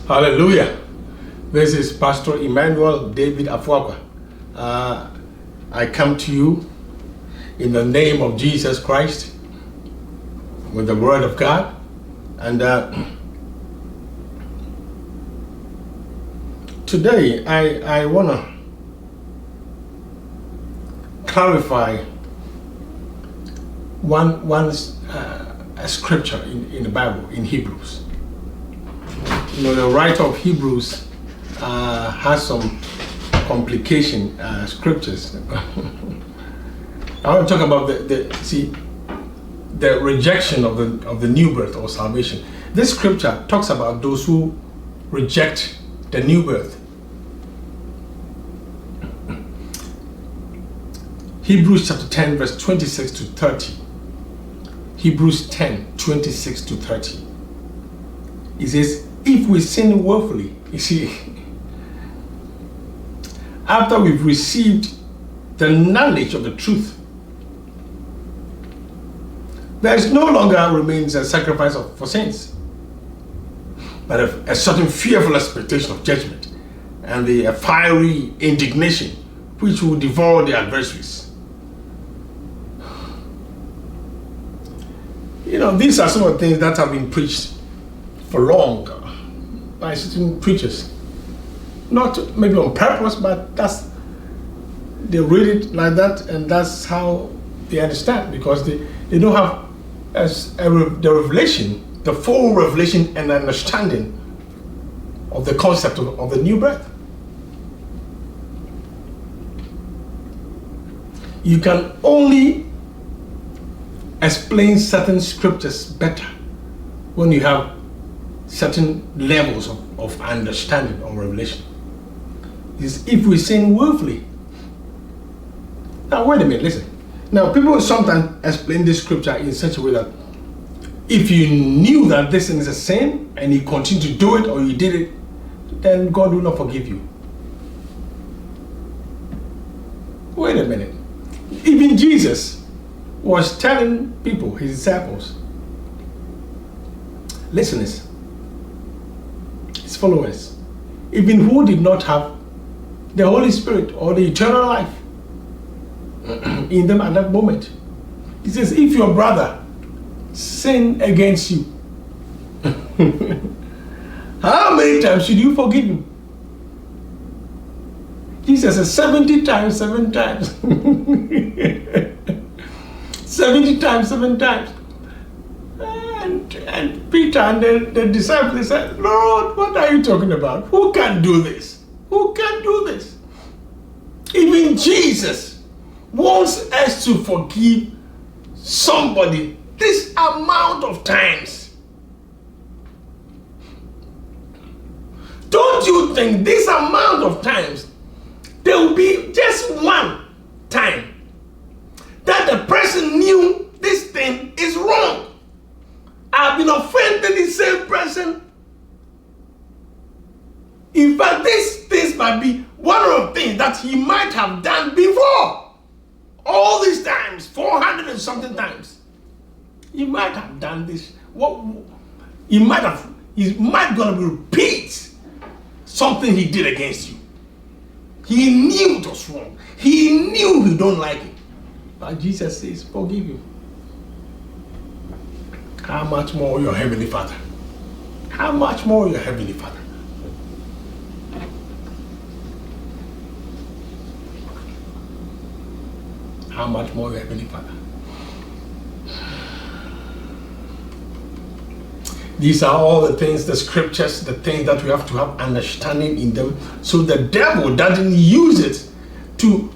Hallelujah. This is Pastor Emmanuel David Afuakwa. I come to you in the name of Jesus Christ with the Word of God. And today I want to clarify one scripture in the Bible, in Hebrews. You know, the writer of Hebrews has some complication scriptures. I want to talk about the rejection of the new birth or salvation. This scripture talks about those who reject the new birth. Hebrews chapter 10 verse 26 to 30. Hebrews 10, 26 to 30. It says, if we sin willfully, you see, after we've received the knowledge of the truth, there is no longer remains a sacrifice for sins, but a certain fearful expectation of judgment and a fiery indignation which will devour the adversaries. You know, these are some of the things that have been preached for long by certain preachers. Not maybe on purpose, but they read it like that, and that's how they understand, because they don't have the revelation, the full revelation and understanding of the concept of the new birth. You can only explain certain scriptures better when you have certain levels of understanding or revelation. Is if we sin willfully. Now wait a minute, listen. Now people sometimes explain this scripture in such a way that if you knew that this thing is a sin and you continue to do it or you did it, then God will not forgive you. Wait a minute. Even Jesus was telling people, his disciples, listeners, his followers, even who did not have the Holy Spirit or the eternal life in them at that moment. He says, if your brother sin against you, how many times should you forgive him? Jesus says 70 times, 7 times. 70 times, 7 times. And Peter and the disciples said, Lord, what are you talking about? Who can do this? Who can do this? Even Jesus wants us to forgive somebody this amount of times. Don't you think this amount of times, there will be just one time that the person knew this thing is wrong? I've been offended the same person. In fact, this might be one of the things that he might have done before. All these times, 400 and something times. He might have done this. He might gonna repeat something he did against you. He knew it was wrong. He knew you don't like it. But Jesus says, forgive you. How much more your Heavenly Father? How much more your Heavenly Father? How much more your Heavenly Father? These are all the things, the scriptures, the things that we have to have understanding in them, so the devil doesn't use it to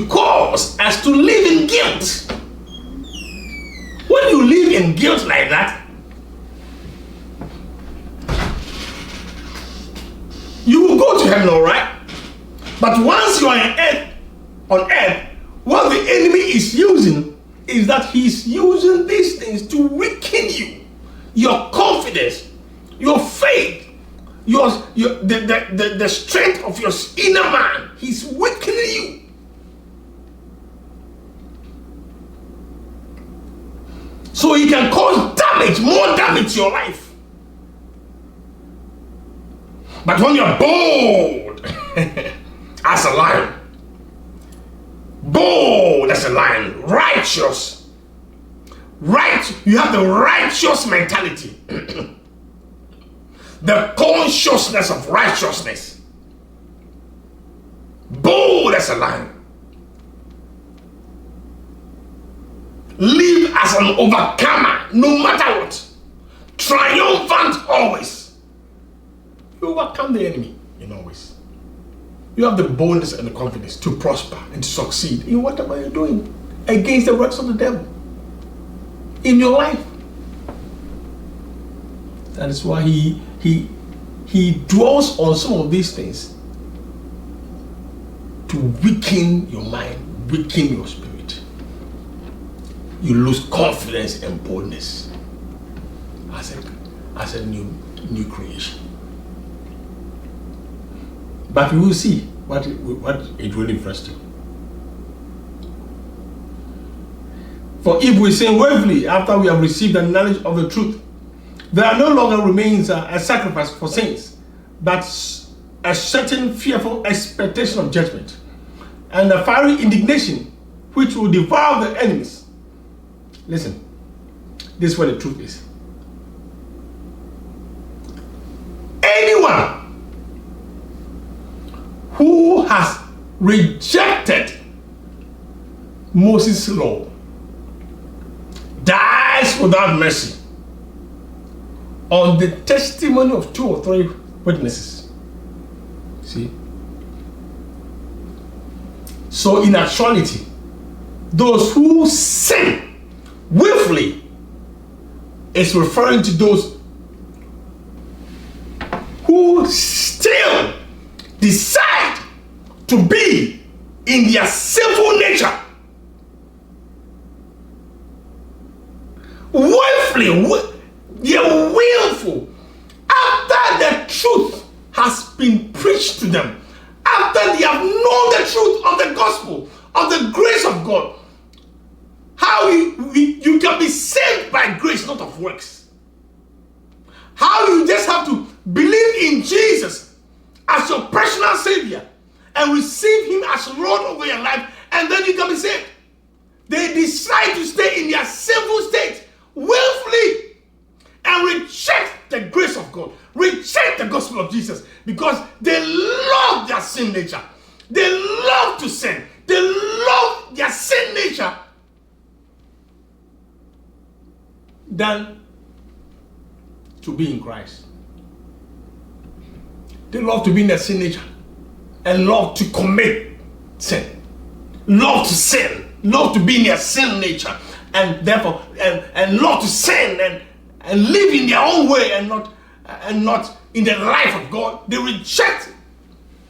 cause us to live in guilt. When you live in guilt like that, you will go to heaven, all right? But once you are on earth, what the enemy is using is that he's using these things to weaken you, your confidence, your faith, the strength of your inner man. He's weakening you. So he can cause damage, more damage to your life. But when you're bold as a lion, bold as a lion, righteous, you have the righteous mentality, the consciousness of righteousness, bold as a lion, live as an overcomer no matter what, triumphant always. You overcome the enemy in always. You have the boldness and the confidence to prosper and to succeed in whatever you're doing against the works of the devil in your life. That is why he dwells on some of these things to weaken your mind, weaken your spirit. You lose confidence and boldness as a new creation. But we will see what it really refers to. For if we sin willfully after we have received the knowledge of the truth, there no longer remains a sacrifice for sins, but a certain fearful expectation of judgment, and a fiery indignation which will devour the enemies. Listen, this is where the truth is. Anyone who has rejected Moses' law dies without mercy on the testimony of 2 or 3 witnesses. See? So in actuality, those who sin willfully is referring to those who still decide to be in their sinful nature. Willfully, they're willful. After the truth has been preached to them, after they have known the truth of the gospel, of the grace of God, how you can be saved by grace, not of works. How you just have to believe in Jesus as your personal savior and receive him as Lord over your life, and then you can be saved. They decide to stay in their sinful state willfully and reject the grace of God, reject the gospel of Jesus, because they love their sin nature. They love to sin. They love their sin nature than to be in Christ. They love to be in their sin nature and love to commit sin, love to sin, love to be in their sin nature, and therefore and love to sin and live in their own way and not in the life of God. They reject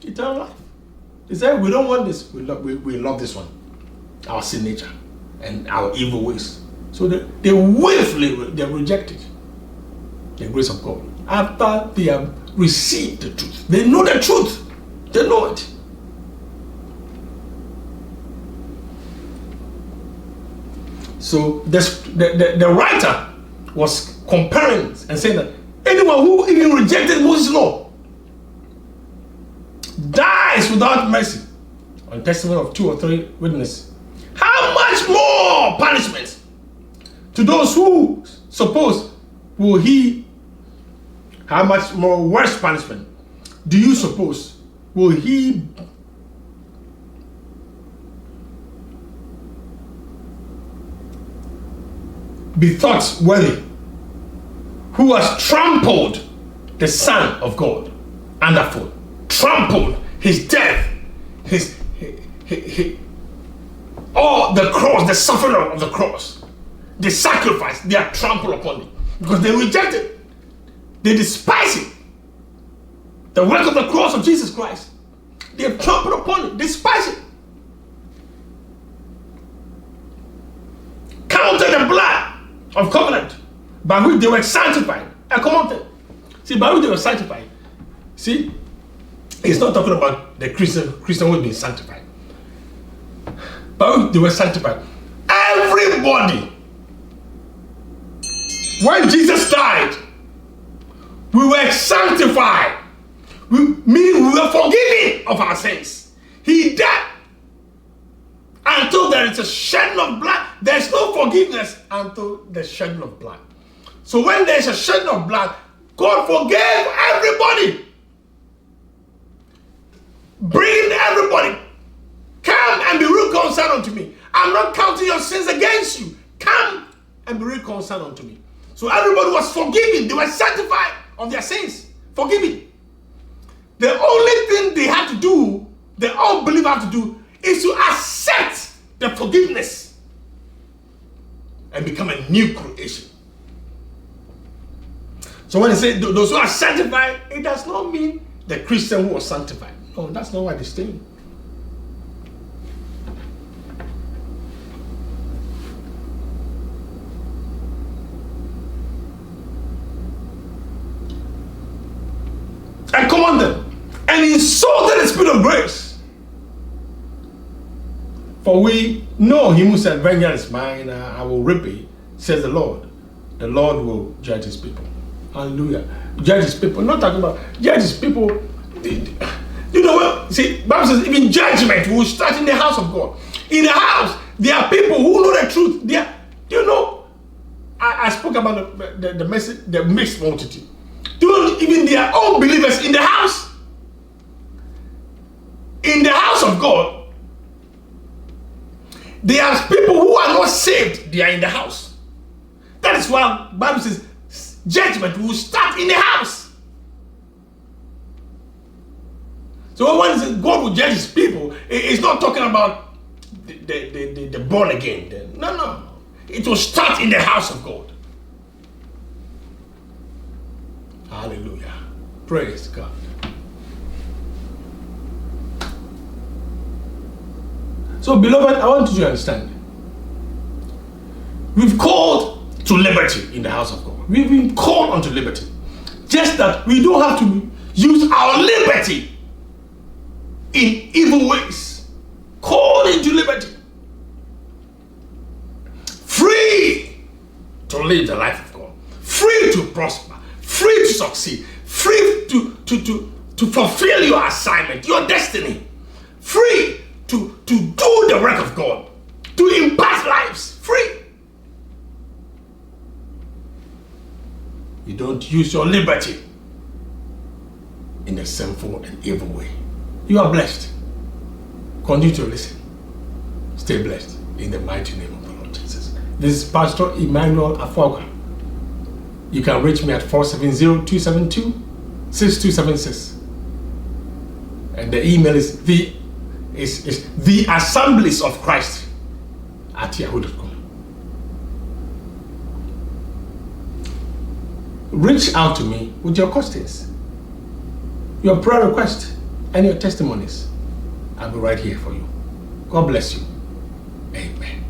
eternal life. They say, we don't want this. We love this one, our sin nature and our evil ways. So they willfully reject it, the grace of God, after they have received the truth. They know the truth. They know it. So the writer was comparing and saying that anyone who even rejected Moses' law dies without mercy on testimony of 2 or 3 witnesses. How much more punishment to those who suppose will he? How much more worse punishment do you suppose will he be thought worthy, who has trampled the Son of God underfoot, trampled his death, his all the cross, the suffering of the cross, the sacrifice, they are trampled upon it because they reject it. They despise it. The work of the cross of Jesus Christ, they have trampled upon it, despise it. Counted the blood of covenant by which they were sanctified. See, by which they were sanctified. See, it's not talking about the Christian who has been sanctified. By which they were sanctified. Everybody. When Jesus died, we were sanctified. we were forgiven of our sins. He died until there is a shedding of blood. There's no forgiveness until the shedding of blood. So when there's a shedding of blood, God forgave everybody. Bring everybody. Come and be reconciled unto me. I'm not counting your sins against you. Come and be reconciled unto me. So everybody was forgiven. They were sanctified of their sins. Forgiven. The only thing they have to do, the unbeliever have to do, is to accept the forgiveness and become a new creation. So when they say those who are sanctified, it does not mean the Christian who was sanctified. No, that's not what it's saying. And command them and insulted the Spirit of grace. For we know him who said, vengeance is mine, I will repay, says the Lord. The Lord will judge his people. Hallelujah. Judge his people. Not talking about judge his people. You know what? See, Bible says even judgment will start in the house of God. In the house, there are people who know the truth. You know, I spoke about the message, the mixed multitude. Even their own believers in the house. In the house of God, there are people who are not saved. They are in the house. That is why the Bible says judgment will start in the house. So when it says God will judge his people, it's not talking about the born again. No. It will start in the house of God. Hallelujah. Praise God. So, beloved, I want you to understand. We've called to liberty in the house of God. We've been called unto liberty. Just that we don't have to use our liberty in evil ways. Called into liberty. Free to live the life of God. Free to prosper. Free to succeed. Free to fulfill your assignment, your destiny. Free to do the work of God. To impact lives. Free. You don't use your liberty in a sinful and evil way. You are blessed. Continue to listen. Stay blessed in the mighty name of the Lord Jesus. This is Pastor Emmanuel Afwagwa. You can reach me at 470-272-6276. And the email is the Assemblies of Christ at yahoo.com. Reach out to me with your questions, your prayer requests, and your testimonies. I'll be right here for you. God bless you. Amen.